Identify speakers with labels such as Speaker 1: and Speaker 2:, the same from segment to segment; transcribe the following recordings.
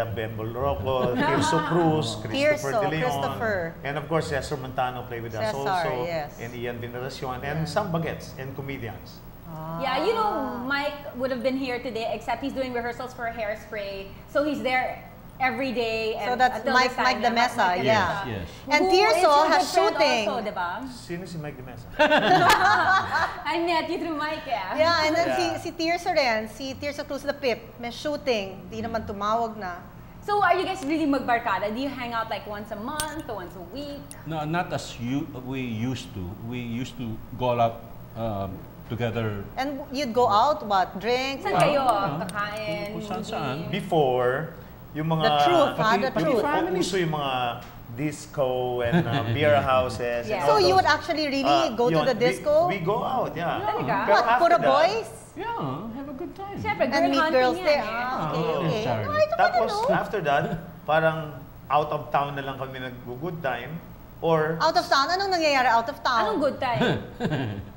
Speaker 1: Bembol Roco, Christopher De Leon, and of course Cesar Montano played with us also, and Ian Veneracion, and some bagets and comedians.
Speaker 2: Yeah, you know, Mike would have been here today, except he's doing rehearsals for Hairspray, so he's there every day. And
Speaker 3: so that's Mike the Mesa, yeah.
Speaker 4: Yes.
Speaker 3: And Tirso has shooting.
Speaker 2: Also, diba?
Speaker 1: Sino si Mike the Mesa?
Speaker 2: I met you through Mike, yeah.
Speaker 3: Yeah, and then si Tirso rin, si Tirso Cruz the Pip, may shooting, di naman tumawag na.
Speaker 2: So are you guys really magbarkada? Do you hang out like once a month or once a week?
Speaker 4: No, not as we used to. We used to go out together.
Speaker 3: And you'd go out, what? Drinks?
Speaker 2: Saan kayo? Kakain?
Speaker 4: Kung saan.
Speaker 1: Before, yung mga...
Speaker 3: The truth, the truth.
Speaker 1: Uso yung mga disco and beer houses.
Speaker 2: Yeah.
Speaker 1: And
Speaker 3: So
Speaker 1: all
Speaker 3: you
Speaker 1: those,
Speaker 3: would actually really go to the disco?
Speaker 1: We go out, yeah.
Speaker 2: Talaga?
Speaker 3: What, puro boys?
Speaker 4: Yeah, have a good time.
Speaker 2: Siyempre,
Speaker 3: And meet girls there.
Speaker 2: Okay.
Speaker 3: No, I don't
Speaker 1: Tapos,
Speaker 3: know.
Speaker 1: after that, parang out of town na lang kami nag-good time. Or...
Speaker 3: Out of town? Anong nangyayari out of town?
Speaker 2: Anong good time?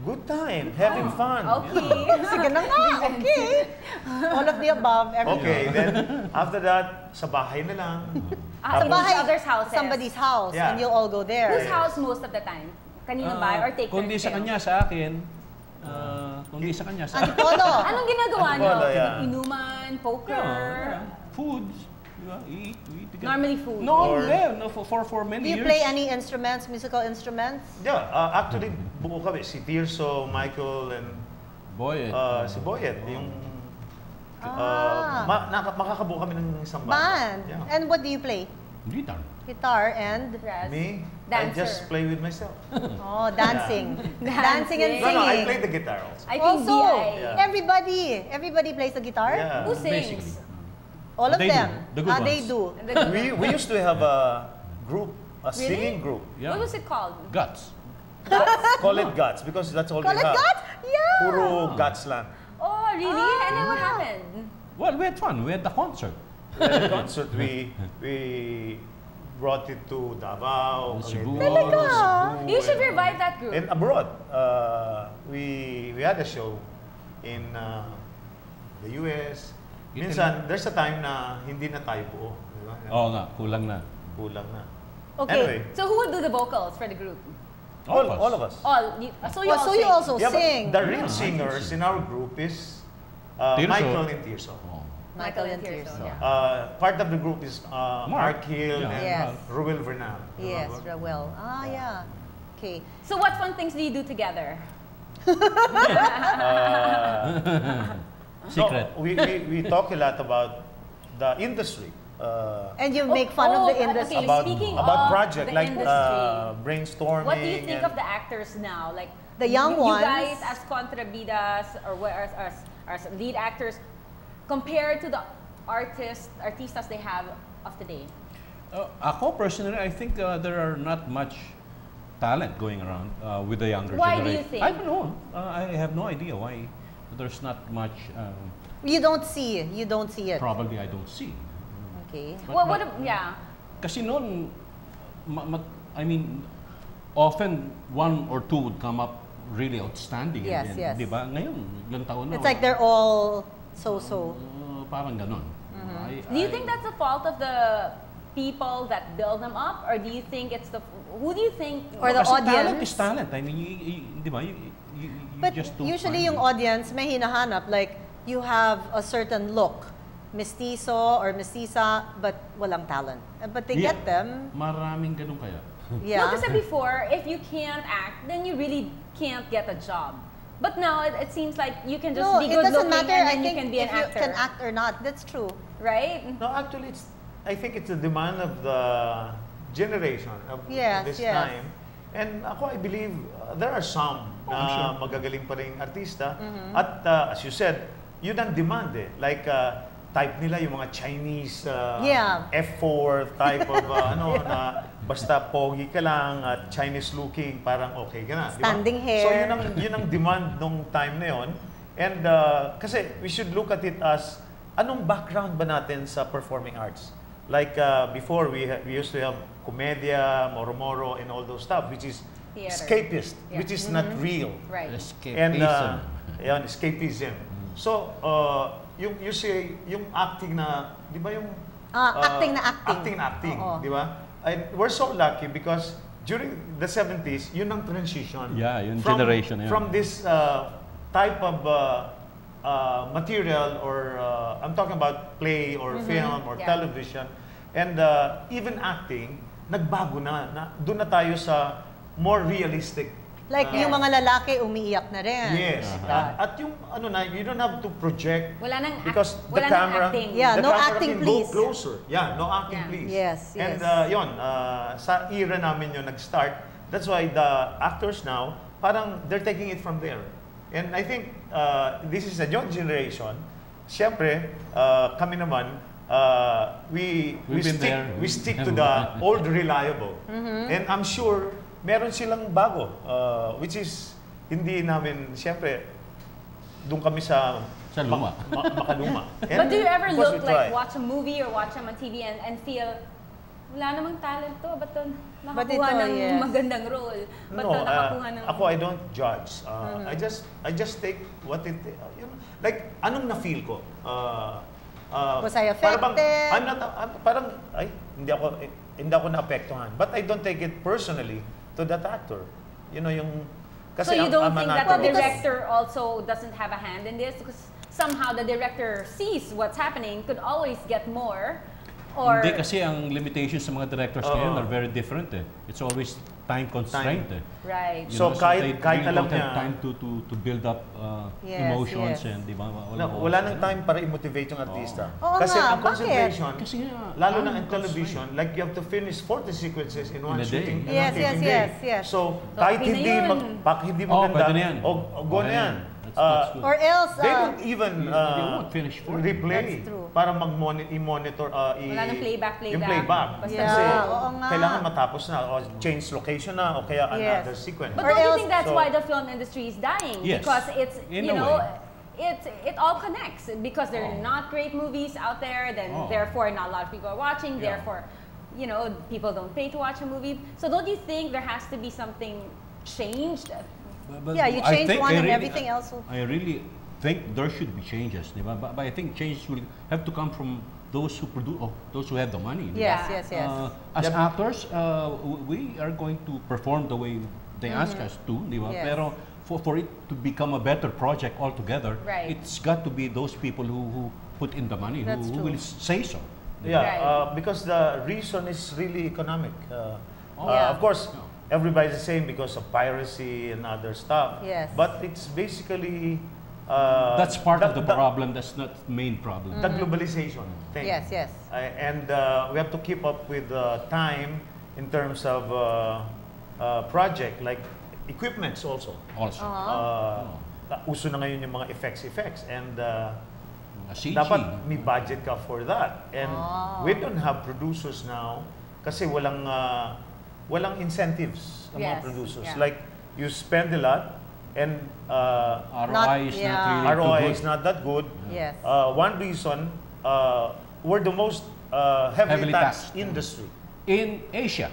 Speaker 1: Good time, having fun.
Speaker 2: Okay.
Speaker 3: Sige na nga, okay. All of the above, everything.
Speaker 1: Okay, then after that, sa bahay na lang.
Speaker 2: Sa bahay, others' houses.
Speaker 3: Somebody's house,
Speaker 1: Yeah.
Speaker 3: and you'll all go there.
Speaker 2: Whose house most of the time? Kanino ba? Or take turns
Speaker 4: Kundi sa
Speaker 2: kayo?
Speaker 4: kanya, sa akin. Kundi sa kanya, sa akin.
Speaker 3: Antipolo.
Speaker 2: Anong ginagawa nyo?
Speaker 1: Antipolo, yeah.
Speaker 2: Inuman, poker?
Speaker 4: Foods. We eat together.
Speaker 2: Normally food.
Speaker 4: No, for many
Speaker 3: Do you
Speaker 4: years.
Speaker 3: play any instruments, musical instruments?
Speaker 1: Yeah, actually, buo kami. Si Tirso, Michael, and
Speaker 4: Boyet.
Speaker 1: si Boyet. Yung makakabuo kami ng isang
Speaker 3: Band.
Speaker 1: Yeah.
Speaker 3: And what do you play?
Speaker 4: Guitar.
Speaker 3: Guitar and?
Speaker 2: Rez.
Speaker 1: Me?
Speaker 2: Dancer.
Speaker 1: I just play with myself.
Speaker 3: Oh, dancing. Dancing and
Speaker 1: No,
Speaker 3: singing.
Speaker 1: I play the guitar also.
Speaker 2: I think
Speaker 3: Also,
Speaker 2: BI.
Speaker 3: everybody plays the guitar?
Speaker 1: Yeah.
Speaker 2: Who sings?
Speaker 4: Basically.
Speaker 3: All of
Speaker 4: They
Speaker 3: them?
Speaker 4: do. The good
Speaker 3: They
Speaker 4: ones.
Speaker 3: do.
Speaker 1: We used to have a group, a
Speaker 2: Really?
Speaker 1: singing group.
Speaker 4: Yeah.
Speaker 2: What was it called?
Speaker 4: Guts.
Speaker 1: Call it Guts because that's all
Speaker 3: Call
Speaker 1: we
Speaker 3: it
Speaker 1: have.
Speaker 3: God? Yeah!
Speaker 1: Puro Guts lang.
Speaker 2: Oh, really? And then what happened?
Speaker 4: Well, we had fun. We had the concert.
Speaker 1: At the concert, we brought it to Davao,
Speaker 4: Cebu.
Speaker 1: Cebu,
Speaker 2: You should revive that group.
Speaker 1: and abroad. We had a show in the US. Minsan, there's a time na hindi na tayo buo. Diba?
Speaker 4: Oo nga, kulang na.
Speaker 1: Kulang na.
Speaker 2: Okay,
Speaker 1: Anyway.
Speaker 2: so who would do the vocals for the group?
Speaker 1: All of us.
Speaker 2: All. So you
Speaker 3: Oh,
Speaker 2: all
Speaker 3: so you
Speaker 2: sing.
Speaker 3: also
Speaker 1: Yeah,
Speaker 3: sing.
Speaker 1: but the real singers in our group is
Speaker 4: Tirso.
Speaker 1: Michael and Tirso.
Speaker 4: Oh.
Speaker 3: Michael and Tirso.
Speaker 2: yeah.
Speaker 1: Part of the group is Mark Hill
Speaker 4: Yeah.
Speaker 1: and
Speaker 3: Yes.
Speaker 1: Ruel Vernal.
Speaker 3: Yes, Rawel. Yeah. Okay.
Speaker 2: So what fun things do you do together?
Speaker 4: Secret.
Speaker 1: No, we talk a lot about the industry.
Speaker 3: And you make fun of the
Speaker 2: okay.
Speaker 3: industry.
Speaker 2: Speaking
Speaker 1: About
Speaker 2: of
Speaker 1: project
Speaker 2: the
Speaker 1: like
Speaker 2: industry,
Speaker 1: brainstorming.
Speaker 2: what do you think
Speaker 1: and-
Speaker 2: of the actors now? Like
Speaker 3: The young
Speaker 2: you
Speaker 3: ones.
Speaker 2: guys as contrabidas or as lead actors, compared to the artistas they have of today.
Speaker 4: Ako personally, I think there are not much talent going around with the younger
Speaker 2: Why
Speaker 4: generation.
Speaker 2: do you think?
Speaker 4: I don't know. I have no idea why there's not much.
Speaker 3: You don't see it.
Speaker 4: Probably I don't see.
Speaker 3: Okay.
Speaker 2: Yeah.
Speaker 4: Kasi noon, I mean, often one or two would come up really outstanding.
Speaker 3: Yes,
Speaker 4: and,
Speaker 3: yes.
Speaker 4: Di ba? Ngayon, ilang taon na.
Speaker 3: It's like they're all so-so.
Speaker 4: Parang ganon.
Speaker 2: Do you think that's the fault of the people that build them up, or do you think it's who do you think?
Speaker 3: Or the
Speaker 4: Kasi
Speaker 3: audience.
Speaker 4: talent is talent. I mean, di ba? You
Speaker 3: But
Speaker 4: just don't
Speaker 3: usually
Speaker 4: find
Speaker 3: yung
Speaker 4: it.
Speaker 3: audience may hinahanap, like you have a certain look, mestizo or mestiza, but walang talent. But they get them.
Speaker 4: Maraming ganun kaya.
Speaker 3: Yeah.
Speaker 2: No, kasi before, if you can't act, then you really can't get a job. But now it seems like you can just be
Speaker 3: it
Speaker 2: good
Speaker 3: doesn't
Speaker 2: looking
Speaker 3: matter.
Speaker 2: and
Speaker 3: I
Speaker 2: then
Speaker 3: think
Speaker 2: you can be an
Speaker 3: if you
Speaker 2: actor,
Speaker 3: can act or not, that's true.
Speaker 2: right?
Speaker 1: No, actually, I think it's the demand of the generation of this time. And ako, I believe there are some na magagaling pa rin artista. At as you said, yun ang demand eh. Like, type nila yung mga Chinese F4 type of na basta pogi ka lang at Chinese looking, parang okay ka na.
Speaker 3: Standing hair.
Speaker 1: So yun ang demand nung time na yun. And kasi we should look at it as anong background ba natin sa performing arts? Like before, we used to have komedia, moro-moro, and all those stuff, which is
Speaker 2: Theater.
Speaker 1: escapist, which is not real.
Speaker 2: Right.
Speaker 1: And
Speaker 4: Escapism.
Speaker 1: escapism. So, yung acting na, di ba yung
Speaker 3: Acting na acting.
Speaker 1: Acting na acting,
Speaker 3: Oo.
Speaker 1: di ba? And we're so lucky because during the 70s, yun ang transition.
Speaker 4: Yeah, yung generation. Yeah.
Speaker 1: From this type of material or I'm talking about play or film or television and even acting, nagbago na. Doon na tayo sa more realistic.
Speaker 3: Like yung mga lalaki umiiyak na rin.
Speaker 1: Yes. At yung ano na, you don't have to project
Speaker 2: Wala nang
Speaker 1: because the
Speaker 2: wala nang
Speaker 1: camera,
Speaker 2: acting.
Speaker 3: Yeah,
Speaker 1: the
Speaker 3: no
Speaker 1: camera
Speaker 3: acting,
Speaker 1: can
Speaker 3: please.
Speaker 1: go closer. Yeah, no acting,
Speaker 2: Yeah.
Speaker 1: please.
Speaker 3: Yes,
Speaker 1: And
Speaker 3: yes.
Speaker 1: yun, sa era namin yun nag-start. That's why the actors now, parang they're taking it from there. And I think this is a young generation. Siyempre, kami naman, we stick to the old reliable. And I'm sure meron silang bago, which is hindi namin, siyempre, doon kami sa
Speaker 4: luma.
Speaker 1: makaluma.
Speaker 2: But do you ever
Speaker 1: of course
Speaker 2: look
Speaker 1: we try.
Speaker 2: like watch a movie or watch them on TV and feel wala namang talent to, ba't to nakakuha
Speaker 3: ito,
Speaker 2: ng
Speaker 3: yes.
Speaker 2: magandang role? Ba't
Speaker 1: No,
Speaker 2: to nakakuha ng...
Speaker 1: ako I don't judge. I just take what it, you know, like anong na-feel ko.
Speaker 3: Was I
Speaker 1: Para bang,
Speaker 3: affected?
Speaker 1: parang hindi ako naapektuhan. But I don't take it personally to that actor. You know, yung
Speaker 2: So you don't
Speaker 1: I'm
Speaker 2: think
Speaker 1: an
Speaker 2: that
Speaker 1: actor.
Speaker 2: the director also doesn't have a hand in this? Because somehow the director sees what's happening, could always get more. Or
Speaker 4: Hindi kasi ang limitations sa mga directors ngayon are very different eh. It's always time constraint eh.
Speaker 2: right.
Speaker 1: So, kahit
Speaker 4: they really
Speaker 1: alam
Speaker 4: don't have
Speaker 1: niya-
Speaker 4: time to build up
Speaker 3: Yes,
Speaker 4: emotions
Speaker 3: yes.
Speaker 4: and di ba?
Speaker 1: Wala nang time para i-motivate yung artista.
Speaker 3: Oo
Speaker 1: Kasi
Speaker 3: nga,
Speaker 1: ang
Speaker 3: bakit?
Speaker 1: concentration,
Speaker 4: Kasi nga,
Speaker 1: lalo
Speaker 4: time
Speaker 1: na in
Speaker 4: constraint.
Speaker 1: television, like you have to finish 40 sequences in one
Speaker 4: In a day.
Speaker 1: shooting. in
Speaker 3: Yes,
Speaker 1: one taping
Speaker 3: yes,
Speaker 1: day.
Speaker 3: yes.
Speaker 1: So, kahit
Speaker 2: okay na
Speaker 1: hindi
Speaker 2: yun.
Speaker 1: hindi
Speaker 4: Oh,
Speaker 1: maganda,
Speaker 4: pwede na yan.
Speaker 1: go na
Speaker 4: Okay
Speaker 1: yan.
Speaker 4: That's good.
Speaker 3: Or else,
Speaker 1: They don't even
Speaker 4: They won't finish 40.
Speaker 1: replay
Speaker 3: That's true.
Speaker 1: para i-monitor
Speaker 2: Wala nang playback.
Speaker 1: yung playback.
Speaker 2: Basta
Speaker 3: Yeah,
Speaker 1: Kasi
Speaker 3: oo nga.
Speaker 1: kailangan matapos na o change location na o kaya
Speaker 3: Yes.
Speaker 1: another sequence.
Speaker 2: But
Speaker 3: Or
Speaker 2: don't you
Speaker 3: else-
Speaker 2: think that's
Speaker 1: so-
Speaker 2: why the film industry is dying?
Speaker 4: Yes.
Speaker 2: Because it's,
Speaker 4: In
Speaker 2: you
Speaker 4: a
Speaker 2: know,
Speaker 4: way.
Speaker 2: it all connects. Because there are
Speaker 4: Oh.
Speaker 2: not great movies out there, then
Speaker 4: Oh.
Speaker 2: therefore not a lot of people are watching,
Speaker 4: Yeah.
Speaker 2: therefore, you know, people don't pay to watch a movie. So don't you think there has to be something changed?
Speaker 4: But
Speaker 3: yeah, you
Speaker 4: I
Speaker 3: change
Speaker 4: think
Speaker 3: one and
Speaker 4: really-
Speaker 3: everything else will...
Speaker 4: I really think there should be changes, di ba? But I think changes will have to come from those who produce, those who have the money. di ba?
Speaker 3: Yes,
Speaker 2: Yeah.
Speaker 3: yes, yes.
Speaker 4: As actors, we are going to perform the way they ask us to, di ba?
Speaker 3: Yes.
Speaker 4: Pero for it to become a better project altogether,
Speaker 2: Right.
Speaker 4: it's got to be those people who put in the money,
Speaker 3: That's
Speaker 4: who
Speaker 3: true.
Speaker 4: will say so.
Speaker 1: Yeah,
Speaker 2: Right.
Speaker 1: because the reason is really economic.
Speaker 3: Yeah.
Speaker 1: Of course, everybody's the same because of piracy and other stuff.
Speaker 3: Yes.
Speaker 1: But it's basically
Speaker 4: That's part of the problem. That's not the main problem.
Speaker 1: the globalization thing.
Speaker 3: Yes, yes.
Speaker 1: And we have to keep up with time in terms of project, like equipments also.
Speaker 4: Also,
Speaker 1: Uso na ngayon yung mga effects. And
Speaker 4: CG.
Speaker 1: dapat may budget ka for that. And we don't have producers now kasi walang incentives ng mga
Speaker 2: Yes,
Speaker 1: producers.
Speaker 2: yeah.
Speaker 1: Like, you spend a lot and
Speaker 4: ROI is not really too
Speaker 1: ROI
Speaker 4: good.
Speaker 1: is not that good.
Speaker 3: Yes.
Speaker 1: One reason, we're the most heavily taxed industry.
Speaker 4: In Asia.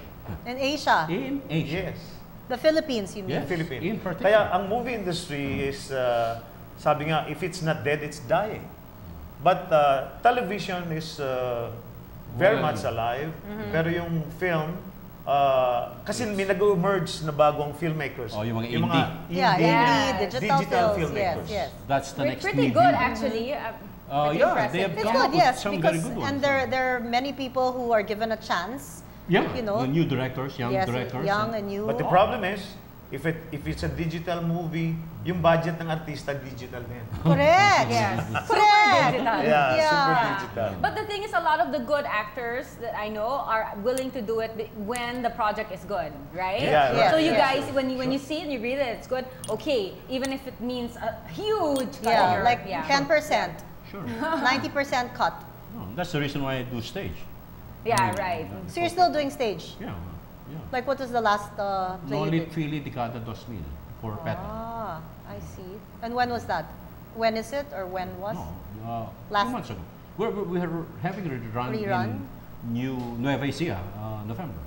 Speaker 3: In Asia,
Speaker 4: In Asia.
Speaker 1: Yes.
Speaker 3: the Philippines, you mean?
Speaker 4: Yes.
Speaker 1: Philippines.
Speaker 4: In particular.
Speaker 1: Kaya ang movie industry is, sabi nga, if it's not dead, it's dying. But television is very
Speaker 4: Well,
Speaker 1: much alive. Pero yung film, kasi may nag-emerge na bagong filmmakers.
Speaker 4: Oh, yung mga
Speaker 3: Yeah,
Speaker 1: indie,
Speaker 3: indie, digital films,
Speaker 1: filmmakers.
Speaker 3: yes, yes.
Speaker 4: That's the next
Speaker 2: Pretty
Speaker 4: new
Speaker 2: good,
Speaker 4: view.
Speaker 2: actually. Pretty
Speaker 4: Yeah,
Speaker 2: impressive.
Speaker 4: they have
Speaker 3: It's
Speaker 4: come
Speaker 3: good,
Speaker 4: up with
Speaker 3: yes,
Speaker 4: some
Speaker 3: because
Speaker 4: very good ones.
Speaker 3: and there are many people who are given a chance.
Speaker 4: Yeah,
Speaker 3: you know,
Speaker 4: the new directors, young
Speaker 3: yes,
Speaker 4: directors.
Speaker 3: young and new.
Speaker 1: But the problem is, if it's a digital movie, yung budget ng artista digital din.
Speaker 3: Correct.
Speaker 2: Yes.
Speaker 3: Correct.
Speaker 2: Digital.
Speaker 1: Yeah,
Speaker 3: Yeah.
Speaker 1: super digital.
Speaker 2: But the thing is, a lot of the good actors that I know are willing to do it when the project is good, right?
Speaker 1: Yeah,
Speaker 3: right.
Speaker 2: So you
Speaker 3: Yes.
Speaker 2: guys, when you see it, you read it, it's good. Okay, even if it means a huge cut in
Speaker 3: Yeah,
Speaker 2: your-
Speaker 3: like
Speaker 2: yeah.
Speaker 3: 10%,
Speaker 4: Sure.
Speaker 3: 90% cut.
Speaker 4: Oh, that's the reason why I do stage.
Speaker 2: Yeah, right.
Speaker 3: So you're still doing stage.
Speaker 4: Yeah, yeah.
Speaker 3: Like what was the last play you
Speaker 4: Noli
Speaker 3: did?
Speaker 4: Fili Decada 2000 for Peta.
Speaker 3: Ah, I see. And when was that? When is it or when was?
Speaker 4: No,
Speaker 3: Last-
Speaker 4: 2 months ago. We are having a rerun
Speaker 3: Rerun?
Speaker 4: in New Nueva Ecija, November.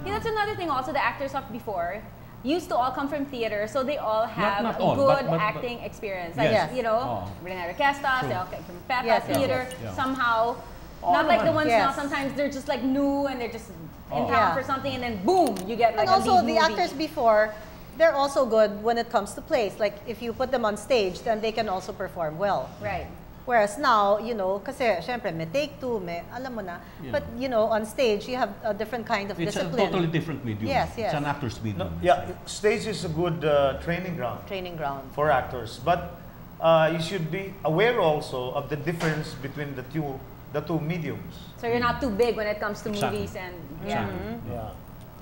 Speaker 2: Yeah, that's another thing also, the actors of before used to all come from theater, so they all have
Speaker 4: not all,
Speaker 2: good
Speaker 4: but-
Speaker 2: acting experience. Like,
Speaker 3: Yes.
Speaker 2: you know,
Speaker 4: Oh.
Speaker 2: Renata Castas, they
Speaker 4: True.
Speaker 2: all came from Peta
Speaker 3: Yes, yes,
Speaker 2: Theater.
Speaker 4: yes. Yeah.
Speaker 2: Somehow, Not like the ones now,
Speaker 3: Yes.
Speaker 2: sometimes they're just like new and they're just in town
Speaker 3: Yeah.
Speaker 2: for something and then boom, you get like
Speaker 3: And also,
Speaker 2: a lead
Speaker 3: the
Speaker 2: movie.
Speaker 3: actors before, they're also good when it comes to plays. Like, if you put them on stage, then they can also perform well.
Speaker 2: Right.
Speaker 3: Whereas now, you know, kasi syempre may take two, may alam mo na.
Speaker 4: Yeah.
Speaker 3: But, you know, on stage, you have a different kind of
Speaker 4: It's
Speaker 3: discipline.
Speaker 4: a totally different medium.
Speaker 3: Yes, yes.
Speaker 4: It's an actor's medium.
Speaker 1: No, yeah, stage is a good training ground
Speaker 3: Training ground.
Speaker 1: for actors. But you should be aware also of the difference between the two mediums.
Speaker 2: So you're not too big when it comes to
Speaker 4: Exactly.
Speaker 2: movies and yeah.
Speaker 4: Exactly.
Speaker 1: Yeah.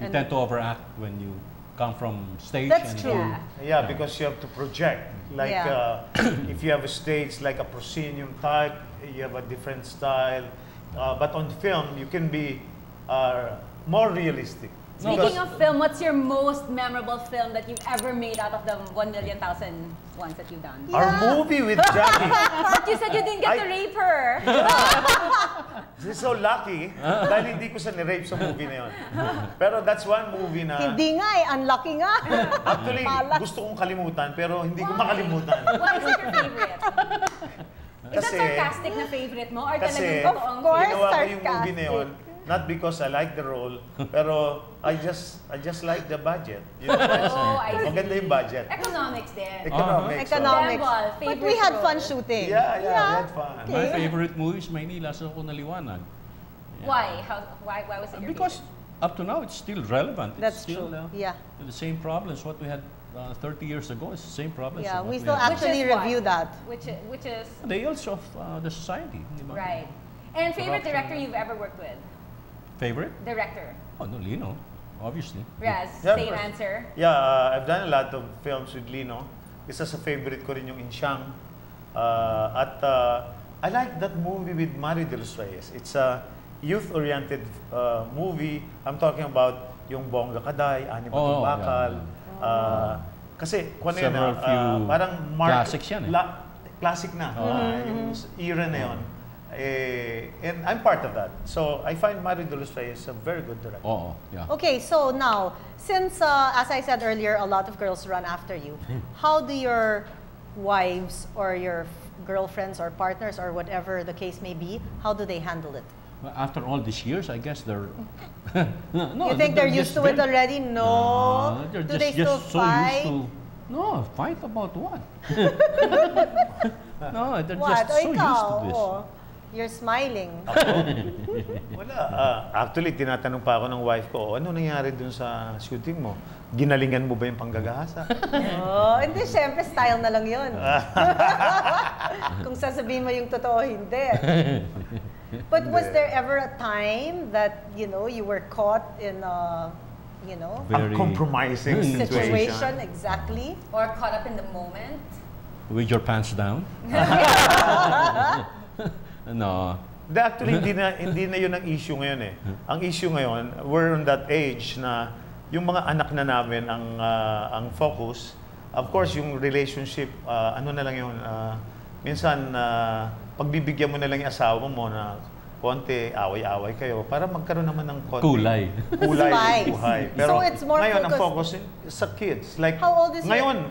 Speaker 4: You
Speaker 3: And-
Speaker 4: tend to overact when you come from stage.
Speaker 3: That's
Speaker 4: and
Speaker 3: true.
Speaker 2: Yeah.
Speaker 1: Yeah, because you have to project. Like
Speaker 3: Yeah.
Speaker 1: if you have a stage like a proscenium type, you have a different style. But on film, you can be more realistic.
Speaker 2: Speaking of film, what's your most memorable film that you've ever made out of the 1,000,000 ones that you've done?
Speaker 1: Our movie with Jackie.
Speaker 2: But you said you didn't get to rape her.
Speaker 1: She's so lucky dahil hindi ko siya ni-rape sa movie na yun. Pero that's one movie na
Speaker 3: Hindi nga eh, unlucky nga.
Speaker 1: actually
Speaker 3: Pala.
Speaker 1: gusto kong kalimutan pero hindi ko makalimutan.
Speaker 2: What is your favorite? Is that
Speaker 1: Kasi-
Speaker 2: sarcastic na favorite mo? Or
Speaker 1: Kasi,
Speaker 2: talagang totoong
Speaker 3: Of course.
Speaker 2: favorite?
Speaker 1: ginawa ko yung movie na yun,
Speaker 3: sarcastic.
Speaker 1: not because I like the role, pero I just like the budget. You know,
Speaker 2: Oh, I see.
Speaker 1: maganda yung budget.
Speaker 2: Economics din.
Speaker 1: Economics.
Speaker 3: Economics.
Speaker 2: Bembol,
Speaker 3: But we
Speaker 2: favorite
Speaker 3: had
Speaker 2: role.
Speaker 3: fun shooting.
Speaker 1: Yeah, we had fun.
Speaker 4: My favorite movie is Maynila sa ko naliwanag.
Speaker 2: Why? Why was it your
Speaker 4: Because up to now, it's still relevant.
Speaker 3: That's
Speaker 4: it's still,
Speaker 3: true. Yeah.
Speaker 4: The same problems. What we had 30 years ago is the same problems.
Speaker 3: Yeah,
Speaker 4: of what
Speaker 3: we still
Speaker 4: have.
Speaker 3: actually
Speaker 2: Which is what?
Speaker 3: review that.
Speaker 2: Which is
Speaker 4: The ills of the society. di ba?
Speaker 2: right. And favorite
Speaker 4: Corruption.
Speaker 2: director you've ever worked with?
Speaker 4: Favorite?
Speaker 2: Director.
Speaker 4: Oh, no, Lino, obviously.
Speaker 2: Rez,
Speaker 1: Yeah,
Speaker 2: same
Speaker 1: but-
Speaker 2: answer.
Speaker 1: Yeah, I've done a lot of films with Lino. Isa sa favorite ko rin yung Insyang. I like that movie with Mari de los Reyes. It's a youth-oriented movie. I'm talking about yung Bongga Kaday, Ani
Speaker 4: Oh,
Speaker 1: Bakal. Kasi kung ano yun,
Speaker 4: Several few
Speaker 1: parang
Speaker 4: classics yan eh.
Speaker 1: Classic na. Yung era na yun. And I'm part of that. So I find Mari de los Reyes a very good director.
Speaker 4: Oh, yeah.
Speaker 3: Okay, so now, since, as I said earlier, a lot of girls run after you, how do your wives or your girlfriends or partners or whatever the case may be, how do they handle it?
Speaker 4: Well, after all these years, I guess they're. no,
Speaker 3: You think they're used to it already? No.
Speaker 4: they're
Speaker 3: Do they still
Speaker 4: so
Speaker 3: fight?
Speaker 4: used to. No, fight about what? No, they're
Speaker 3: What?
Speaker 4: just so
Speaker 3: O
Speaker 4: used
Speaker 3: ikaw?
Speaker 4: to this.
Speaker 3: Oh, you're smiling.
Speaker 1: Wala. Actually, tinatanong pa ako ng wife ko, ano nangyari dun sa shooting mo? Ginalingan mo ba yung panggagahasa?
Speaker 3: Oh, hindi, syempre, style na lang yun. Kung sasabihin mo yung totoo, hindi. But was there ever a time that, you know, you were caught in a, you know,
Speaker 1: A compromising
Speaker 3: situation? Exactly.
Speaker 2: Or caught up in the moment?
Speaker 4: With your pants down? No.
Speaker 1: Actually, hindi na yun ang issue ngayon eh. Ang issue ngayon, we're on that age na yung mga anak na namin ang focus. Of course, yung relationship, ano na lang yun, minsan pagbibigyan mo na lang yung asawa mo na konti, away-away kayo para magkaroon naman ng konti.
Speaker 4: Kulay.
Speaker 1: Kulay,
Speaker 3: Spice.
Speaker 1: buhay.
Speaker 3: So it's more
Speaker 1: ngayon, ang
Speaker 3: focused-
Speaker 1: focus sa kids. Like,
Speaker 3: How old is
Speaker 1: ngayon,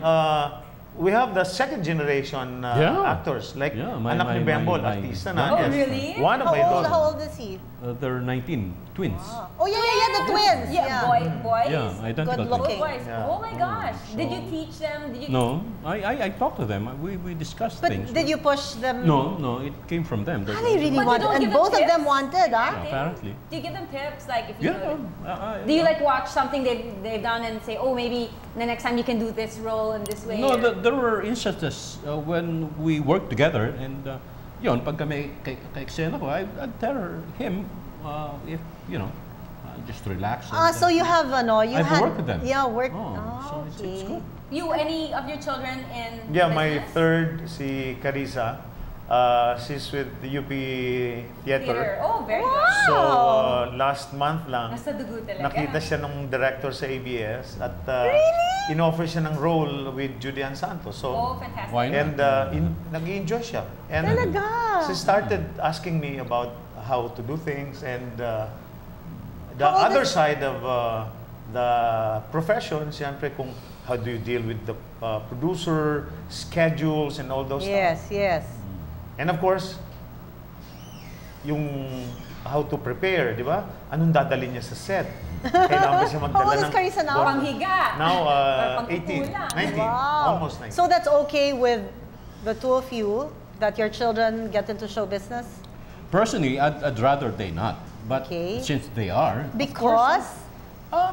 Speaker 1: we have the second generation
Speaker 4: Yeah.
Speaker 1: actors. Like,
Speaker 4: Yeah,
Speaker 1: anak ni Bembol,
Speaker 4: my
Speaker 1: artista na.
Speaker 2: Oh,
Speaker 1: yes.
Speaker 2: really?
Speaker 1: One of my daughters.
Speaker 3: How old is he?
Speaker 4: They're 19, twins.
Speaker 3: Oh, yeah, the twins.
Speaker 2: Yeah, boys.
Speaker 4: Yeah, identical
Speaker 3: Good
Speaker 2: Both
Speaker 3: looking.
Speaker 2: boys.
Speaker 1: Yeah.
Speaker 2: Oh my gosh. Did you
Speaker 4: So-
Speaker 2: teach them? Did you
Speaker 4: No, I talked to them. We discussed
Speaker 3: But
Speaker 4: things.
Speaker 3: did you push them?
Speaker 4: No, it came from them.
Speaker 3: Ah, they really
Speaker 2: But you
Speaker 3: wanted,
Speaker 2: don't
Speaker 3: and
Speaker 2: give them
Speaker 3: both of them
Speaker 2: tips?
Speaker 3: wanted, ah?
Speaker 2: They-
Speaker 4: Apparently.
Speaker 2: Do you give them tips? Like if you
Speaker 4: Yeah.
Speaker 2: do you like watch something they've done and say, oh, maybe the next time you can do this role in this way?
Speaker 4: No,
Speaker 2: or-
Speaker 4: there were instances when we worked together and yun, pagka may ka-eksena ko, I'd tell him if, you know, just relax.
Speaker 3: Ah,
Speaker 4: and,
Speaker 3: so you have, you
Speaker 4: I've
Speaker 3: had...
Speaker 4: worked with them.
Speaker 3: Yeah, worked.
Speaker 4: Oh, so it's
Speaker 3: okay.
Speaker 4: good.
Speaker 2: You, any of your children in
Speaker 1: Yeah, my
Speaker 2: business?
Speaker 1: third, si Carissa, she's with the UP
Speaker 2: Theater.
Speaker 1: Theater.
Speaker 2: Oh, very
Speaker 3: Wow.
Speaker 2: good.
Speaker 1: So, last month lang,
Speaker 2: Nasa dugo talaga.
Speaker 1: nakita siya ng director sa ABS at in-offer siya ng role with Julian Santos. So,
Speaker 2: Oh, fantastic.
Speaker 4: Why not?
Speaker 1: and nag-enjoy siya. And
Speaker 3: Talaga?
Speaker 1: she started asking me about how to do things and the
Speaker 3: How old
Speaker 1: other
Speaker 3: is-
Speaker 1: side of the profession, siyempre kung how do you deal with the producer, schedules, and all those stuff.
Speaker 3: Yes.
Speaker 1: And of course, yung how to prepare, di ba? Anong dadalhin niya sa set? Kailangan ba siya magdala
Speaker 3: How old is Carissa now?
Speaker 2: Panghiga.
Speaker 1: Now,
Speaker 2: Or
Speaker 1: 18,
Speaker 2: pangkukulang.
Speaker 1: 19,
Speaker 3: Wow.
Speaker 1: almost 19.
Speaker 3: So that's okay with the two of you, that your children get into show business?
Speaker 4: Personally, I'd rather they not. But
Speaker 3: Okay.
Speaker 4: since they are,
Speaker 3: Because?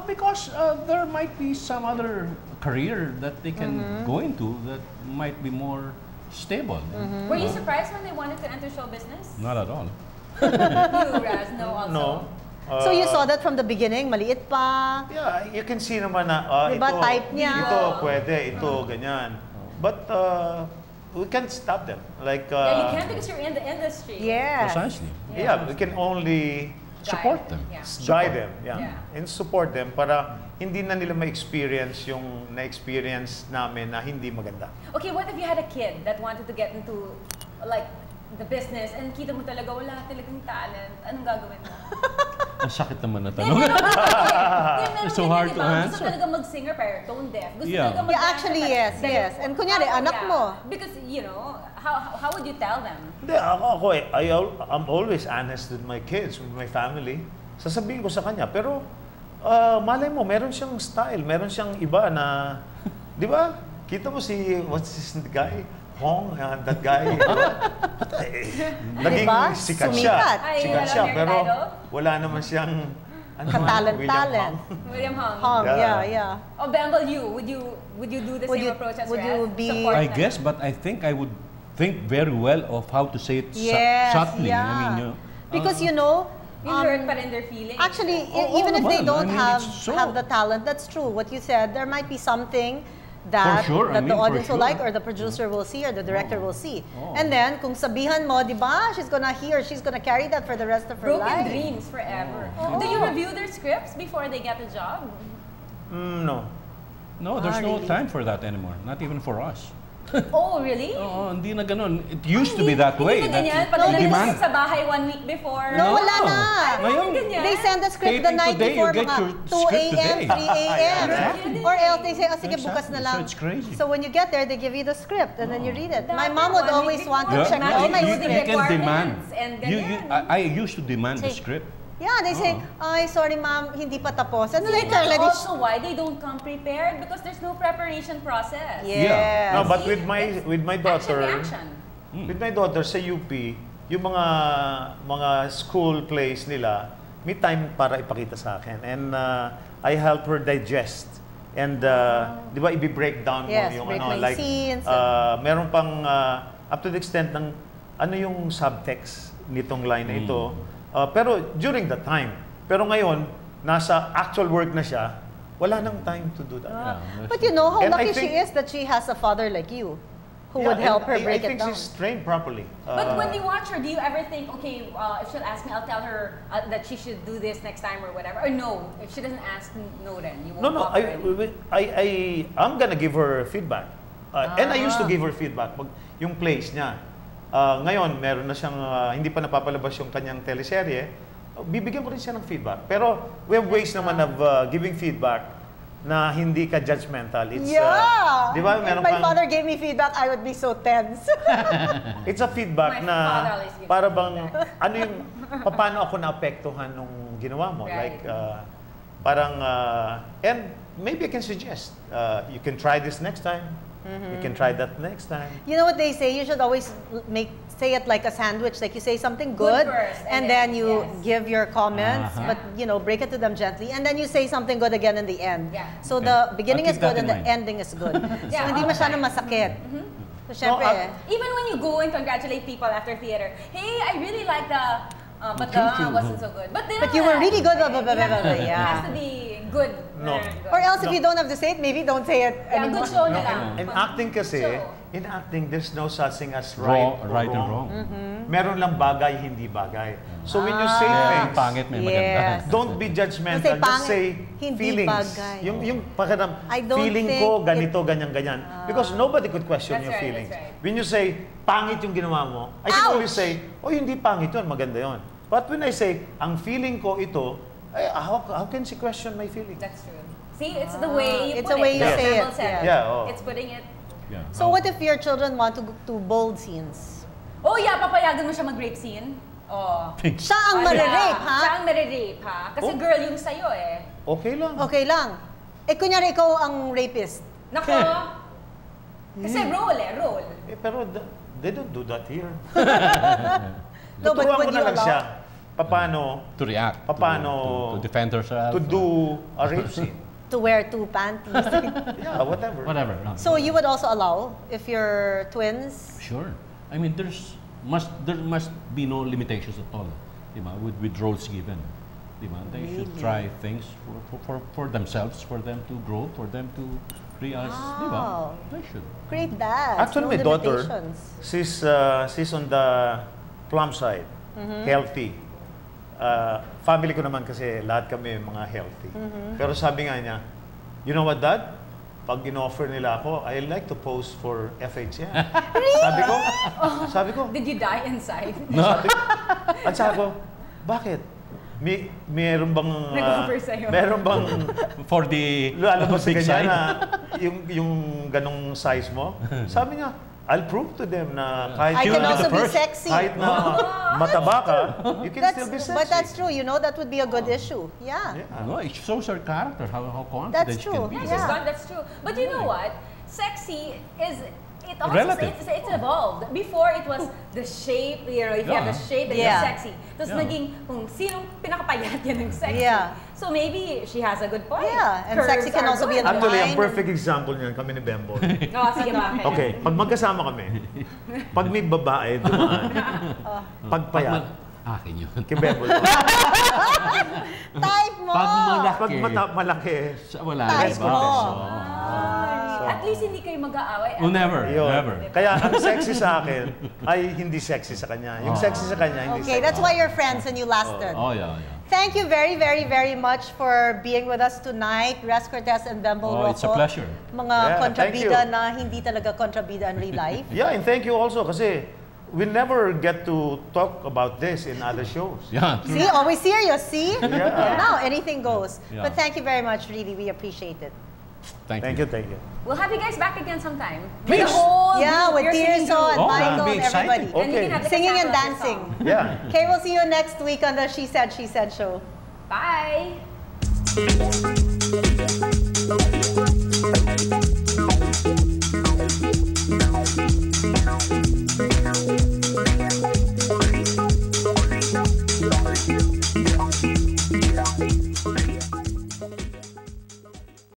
Speaker 4: because there might be some other career that they can go into that might be more stable.
Speaker 2: Were you surprised when they wanted to enter show business?
Speaker 4: Not at all.
Speaker 2: You, Raz, no also?
Speaker 1: No.
Speaker 3: So you saw that from the beginning, maliit pa.
Speaker 1: Yeah, you can see naman na
Speaker 3: Diba,
Speaker 1: ito,
Speaker 3: type niya?
Speaker 1: ito pwede, ito ganyan. But we can't stop them. Like
Speaker 2: Yeah, you can't because you're in the industry.
Speaker 3: Yes.
Speaker 4: Precisely.
Speaker 1: yeah, we can only
Speaker 4: Support them.
Speaker 2: Yeah.
Speaker 1: guide them, yeah.
Speaker 2: Yeah.
Speaker 1: And support them para hindi na nila ma-experience yung na-experience namin na hindi maganda.
Speaker 2: Okay, what if you had a kid that wanted to get into like the business and kita mo talaga wala talagang talent? Anong gagawin mo?
Speaker 4: Ang sakit naman na
Speaker 2: Then,
Speaker 4: tanong.
Speaker 2: meron
Speaker 4: It's so
Speaker 2: ganyan,
Speaker 4: hard
Speaker 2: diba?
Speaker 4: to
Speaker 2: Gusto
Speaker 4: answer.
Speaker 2: talaga mag-singer pero tone deaf. Gusto
Speaker 4: Yeah.
Speaker 2: talaga
Speaker 3: Yeah, actually, yes, yes. And kunyari, anak mo.
Speaker 2: Because, you know, how would you tell them?
Speaker 1: Hindi, ako I'm always honest with my kids, with my family. Sasabihin ko sa kanya, pero malay mo, meron siyang style, meron siyang iba na, di ba? Kita mo si, what's this guy? Hong, that guy. Naging
Speaker 3: Diba?
Speaker 1: sikat
Speaker 3: Sumikat.
Speaker 1: siya.
Speaker 2: Ay,
Speaker 1: Sikat
Speaker 2: alam
Speaker 1: siya,
Speaker 2: niya,
Speaker 1: pero
Speaker 2: Ricardo?
Speaker 1: wala naman siyang, ano
Speaker 3: Talent.
Speaker 2: William Hung.
Speaker 3: Hong,
Speaker 1: Yeah.
Speaker 3: yeah.
Speaker 2: Oh, Bembol, would you do the
Speaker 3: Would
Speaker 2: same
Speaker 3: you-
Speaker 2: approach as
Speaker 3: would
Speaker 2: Rez?
Speaker 3: you be-
Speaker 2: Support
Speaker 4: I
Speaker 2: them?
Speaker 4: guess, but I think I would think very well of how to say it
Speaker 3: Yes,
Speaker 4: subtly.
Speaker 3: yeah.
Speaker 4: I mean,
Speaker 3: Because you know,
Speaker 2: You hurt pa rin their feelings.
Speaker 3: actually,
Speaker 4: Oo
Speaker 3: even if they
Speaker 4: naman.
Speaker 3: don't
Speaker 4: I mean, it's so-
Speaker 3: have the talent, that's true. What you said, there might be something that,
Speaker 4: For sure, I
Speaker 3: that the
Speaker 4: mean, for
Speaker 3: audience will
Speaker 4: sure.
Speaker 3: like or the producer will see or the director will see.
Speaker 4: Oh.
Speaker 3: And then, kung sabihan mo, di ba, she's gonna carry that for the rest of her
Speaker 2: Broken
Speaker 3: life.
Speaker 2: dreams forever.
Speaker 3: Oh.
Speaker 2: Do you review their scripts before they get the job?
Speaker 1: No.
Speaker 4: No, there's no
Speaker 3: really?
Speaker 4: time for that anymore. Not even for us.
Speaker 2: Oh, really?
Speaker 4: Oo, hindi na ganun. It used to be that way.
Speaker 2: Hindi na ganyan.
Speaker 4: That's
Speaker 2: Padala
Speaker 4: the
Speaker 2: nila
Speaker 4: demand.
Speaker 2: sa bahay 1 week before.
Speaker 3: No, wala na.
Speaker 4: Ngayon,
Speaker 2: ganyan.
Speaker 3: They send the script the
Speaker 4: Taping
Speaker 3: night
Speaker 4: today,
Speaker 3: before,
Speaker 4: you get
Speaker 3: mga
Speaker 4: your
Speaker 3: 2
Speaker 4: script
Speaker 3: a.m.,
Speaker 4: today.
Speaker 3: 3 a.m.
Speaker 2: Exactly.
Speaker 3: Or else they say, oh, sige, bukas na
Speaker 4: Exactly.
Speaker 3: lang.
Speaker 4: So it's crazy.
Speaker 3: So when you get there, they give you the script and then you read it. My
Speaker 2: Dati,
Speaker 3: mom would
Speaker 2: 1 week
Speaker 3: always want to
Speaker 2: before.
Speaker 3: check
Speaker 2: Yeah.
Speaker 3: all my
Speaker 2: You
Speaker 3: scripts.
Speaker 2: can
Speaker 4: demand.
Speaker 2: requirements and ganyan.
Speaker 4: I used to demand the
Speaker 3: Say,
Speaker 4: script.
Speaker 3: Yeah, they say, ay, sorry ma'am, hindi pa tapos. And
Speaker 2: See,
Speaker 3: later,
Speaker 2: that's
Speaker 3: let
Speaker 2: also why they don't come prepared because there's no preparation process.
Speaker 3: Yes.
Speaker 1: No, but
Speaker 2: See?
Speaker 1: with my daughter,
Speaker 2: Action.
Speaker 1: with my daughter sa UP, yung mga school plays nila, may time para ipakita sa akin. And I help her digest. And di ba, i-break down mo
Speaker 3: Yes,
Speaker 1: yung
Speaker 3: break
Speaker 1: ano,
Speaker 3: my
Speaker 1: like,
Speaker 3: scenes.
Speaker 1: meron pang up to the extent ng ano yung subtext nitong line na ito. Pero during the time. Pero ngayon, nasa actual work na siya, wala nang time to do that.
Speaker 3: But you know how
Speaker 1: And I
Speaker 3: lucky she
Speaker 1: think-
Speaker 3: is that she has a father like you who
Speaker 1: Yeah,
Speaker 3: would help
Speaker 1: and
Speaker 3: her break
Speaker 1: I
Speaker 3: it
Speaker 1: think
Speaker 3: down.
Speaker 1: she's trained properly.
Speaker 2: But when you watch her, do you ever think, okay, if she'll ask me, I'll tell her that she should do this next time or whatever? Or no, if she doesn't ask, no then, you won't
Speaker 1: No,
Speaker 2: talk already.
Speaker 1: I'm gonna give her feedback. And I used to give her feedback. Yung plays niya. Ngayon, meron na siyang, hindi pa napapalabas yung kanyang teleserye, bibigyan ko rin siya ng feedback. Pero we have ways naman of giving feedback na hindi ka judgmental. It's,
Speaker 3: Yeah!
Speaker 1: di ba,
Speaker 3: If
Speaker 1: meron
Speaker 3: my
Speaker 1: kang,
Speaker 3: father gave me feedback, I would be so tense.
Speaker 1: it's a feedback
Speaker 2: My
Speaker 1: na
Speaker 2: father always gives
Speaker 1: para
Speaker 2: me
Speaker 1: bang,
Speaker 2: feedback.
Speaker 1: ano yung, paano ako naapektuhan nung ginawa mo.
Speaker 2: Right.
Speaker 1: Like, parang, and maybe I can suggest, you can try this next time. You can try that next time.
Speaker 3: You know what they say? You should always say it like a sandwich. Like you say something good,
Speaker 2: first,
Speaker 3: and
Speaker 2: and
Speaker 3: then
Speaker 2: then,
Speaker 3: you
Speaker 2: yes.
Speaker 3: give your comments,
Speaker 4: Uh-huh.
Speaker 3: but you know, break it to them gently, and then you say something good again in the end.
Speaker 2: Yeah.
Speaker 3: So
Speaker 4: Okay.
Speaker 3: the beginning
Speaker 4: I'll
Speaker 3: is
Speaker 4: keep
Speaker 3: good
Speaker 4: that
Speaker 3: and
Speaker 4: in
Speaker 3: the
Speaker 4: mind.
Speaker 3: ending is good.
Speaker 2: Yeah,
Speaker 3: So hindi
Speaker 2: all the
Speaker 3: masyadong
Speaker 2: time.
Speaker 3: masakit. So syempre,
Speaker 2: Even when you go and congratulate people after theater, hey, I really like the, but
Speaker 4: Thank
Speaker 2: the
Speaker 4: you.
Speaker 2: wasn't so good. But
Speaker 3: you were really good, blah, blah, blah, blah, blah,
Speaker 2: It
Speaker 3: yeah.
Speaker 2: has to be good.
Speaker 1: No.
Speaker 2: very good.
Speaker 3: or else if
Speaker 1: No.
Speaker 3: you don't have to say it, maybe don't say it
Speaker 2: Yeah,
Speaker 3: anymore.
Speaker 2: good show
Speaker 1: No,
Speaker 2: na lang.
Speaker 1: in acting kasi,
Speaker 2: Show.
Speaker 1: in acting, there's no such thing as
Speaker 4: Wrong,
Speaker 1: right,
Speaker 4: right and wrong.
Speaker 1: Meron lang bagay, hindi bagay. So when you say
Speaker 3: Ah.
Speaker 1: things,
Speaker 4: Pangit may maganda.
Speaker 3: Yes.
Speaker 1: don't be judgmental.
Speaker 3: Kasi
Speaker 1: Just
Speaker 3: pangit,
Speaker 1: say
Speaker 3: hindi
Speaker 1: feelings.
Speaker 3: bagay.
Speaker 1: Yung pakiram,
Speaker 3: I don't
Speaker 1: feeling
Speaker 3: think
Speaker 1: ko, ganito, ganyan. Because nobody could question
Speaker 2: That's
Speaker 1: your
Speaker 2: right,
Speaker 1: feelings.
Speaker 2: that's right.
Speaker 1: When you say, pangit yung ginawa mo, I can only
Speaker 3: Ouch!
Speaker 1: say, oh, hindi pangit yun, maganda yun. But when I say, ang feeling ko ito, how can she question my feelings?
Speaker 2: That's true. See, it's the way you
Speaker 3: It's
Speaker 2: put
Speaker 3: the way
Speaker 2: it.
Speaker 3: you
Speaker 2: Like
Speaker 3: say
Speaker 2: Bembol
Speaker 3: it,
Speaker 2: said.
Speaker 3: yeah.
Speaker 1: Yeah, oh.
Speaker 2: It's putting it.
Speaker 4: Yeah.
Speaker 3: So what if your children want to bold scenes?
Speaker 2: Oh yeah, papayagan mo siya mag-rape scene? Oh.
Speaker 3: Siya ang marirape, ha?
Speaker 2: Siya ang marirape, ha? Kasi girl yung sa'yo eh.
Speaker 1: Okay lang.
Speaker 3: Okay lang. Eh, kunyari ikaw ang rapist.
Speaker 2: Nako. Kasi role eh, role.
Speaker 1: Pero they don't do that here.
Speaker 3: No, but
Speaker 1: Tuturuan
Speaker 3: would
Speaker 1: ko na
Speaker 3: you
Speaker 1: lang
Speaker 3: allow?
Speaker 1: siya. Paano
Speaker 4: To react.
Speaker 1: Paano
Speaker 4: To defend herself.
Speaker 1: to do a rape scene.
Speaker 3: To wear 2 panties.
Speaker 1: Yeah, whatever.
Speaker 4: Whatever. No.
Speaker 3: So you would also allow if you're twins?
Speaker 4: Sure. I mean, there must be no limitations at all. Diba? With roles given. Diba? They should try things for themselves, for them to grow, for them to realize. Diba? They should.
Speaker 3: Great dad.
Speaker 1: Actually, my daughter, she's on the plump side. Healthy. Family ko naman kasi lahat kami mga healthy. Pero sabi nga niya, you know what, Dad? Pag in-offer nila ako, I like to pose for FHM. Sabi ko,
Speaker 2: Did you die inside?
Speaker 1: At sabi ko, bakit? Meron bang
Speaker 2: Nag-offer sa'yo.
Speaker 1: meron bang
Speaker 4: For the
Speaker 1: lalabas sa
Speaker 4: big
Speaker 1: kanya
Speaker 4: side.
Speaker 1: na yung ganong size mo? Sabi niya, I'll prove to them na kahit
Speaker 3: I can
Speaker 4: will be
Speaker 3: also
Speaker 4: the
Speaker 3: be
Speaker 4: first.
Speaker 3: sexy.
Speaker 1: kahit na mataba ka, you can still be sexy.
Speaker 3: But that's true. You know, that would be a good issue. Yeah.
Speaker 4: No, it shows her character, how confident
Speaker 3: That's
Speaker 4: she
Speaker 3: true.
Speaker 4: can be.
Speaker 2: Yes,
Speaker 3: Yeah.
Speaker 2: that's true. But you know what? Sexy is it also
Speaker 4: Relative.
Speaker 2: it's evolved. Before it was the shape, you know, if you have the shape, then
Speaker 3: Yeah.
Speaker 2: you're sexy. Tapos
Speaker 4: Yeah.
Speaker 2: naging kung sinong pinakapayat yan ng sexy.
Speaker 3: Yeah.
Speaker 2: So maybe she has a good point.
Speaker 3: Yeah, and
Speaker 2: Curves
Speaker 3: sexy can
Speaker 2: are
Speaker 3: also be
Speaker 2: good.
Speaker 3: an
Speaker 1: Actually, ang
Speaker 3: Fine.
Speaker 1: perfect example niyan, kami ni Bembol.
Speaker 2: Oh, sige, bakit?
Speaker 1: Okay, pag magkasama kami, pag may babae dumaan, pagpayat,
Speaker 4: Akin yun.
Speaker 1: kay Bembol.
Speaker 3: Type mo!
Speaker 4: Pag
Speaker 1: Pag malaki,
Speaker 4: Wala.
Speaker 3: Type
Speaker 4: Diba?
Speaker 3: mo.
Speaker 2: At least hindi kayo mag-aaway.
Speaker 4: Oh, never.
Speaker 1: yun.
Speaker 4: Never.
Speaker 1: Kaya ang sexy sa akin ay hindi sexy sa kanya. Yung sexy sa kanya, hindi
Speaker 3: Okay,
Speaker 1: sexy.
Speaker 3: that's why you're friends and you lasted.
Speaker 4: Oh, yeah.
Speaker 3: Thank you very, very, very much for being with us tonight, Rez Cortez and Bembol Roco.
Speaker 4: It's a pleasure.
Speaker 3: Mga
Speaker 1: Yeah,
Speaker 3: kontrabida
Speaker 1: thank you.
Speaker 3: na hindi talaga kontrabida in real life.
Speaker 1: Yeah, and thank you also kasi we never get to talk about this in other shows.
Speaker 4: Yeah.
Speaker 3: See, always serious, see?
Speaker 1: Yeah.
Speaker 3: Now, anything goes.
Speaker 4: Yeah.
Speaker 3: But thank you very much, really, we appreciate it.
Speaker 4: Thank
Speaker 1: Thank
Speaker 4: you.
Speaker 1: you, thank you.
Speaker 2: We'll have you guys back again sometime.
Speaker 1: Please.
Speaker 2: The whole
Speaker 3: Yeah,
Speaker 2: group,
Speaker 3: with
Speaker 2: your singing
Speaker 3: Tirso and
Speaker 2: group.
Speaker 4: Oh,
Speaker 3: Michael
Speaker 4: that'll be
Speaker 3: and everybody.
Speaker 4: exciting.
Speaker 2: And you can have like a
Speaker 3: Singing and
Speaker 2: sample of your
Speaker 3: dancing.
Speaker 2: song.
Speaker 1: Yeah.
Speaker 3: Okay, we'll see you next week on the She Said show.
Speaker 2: Bye!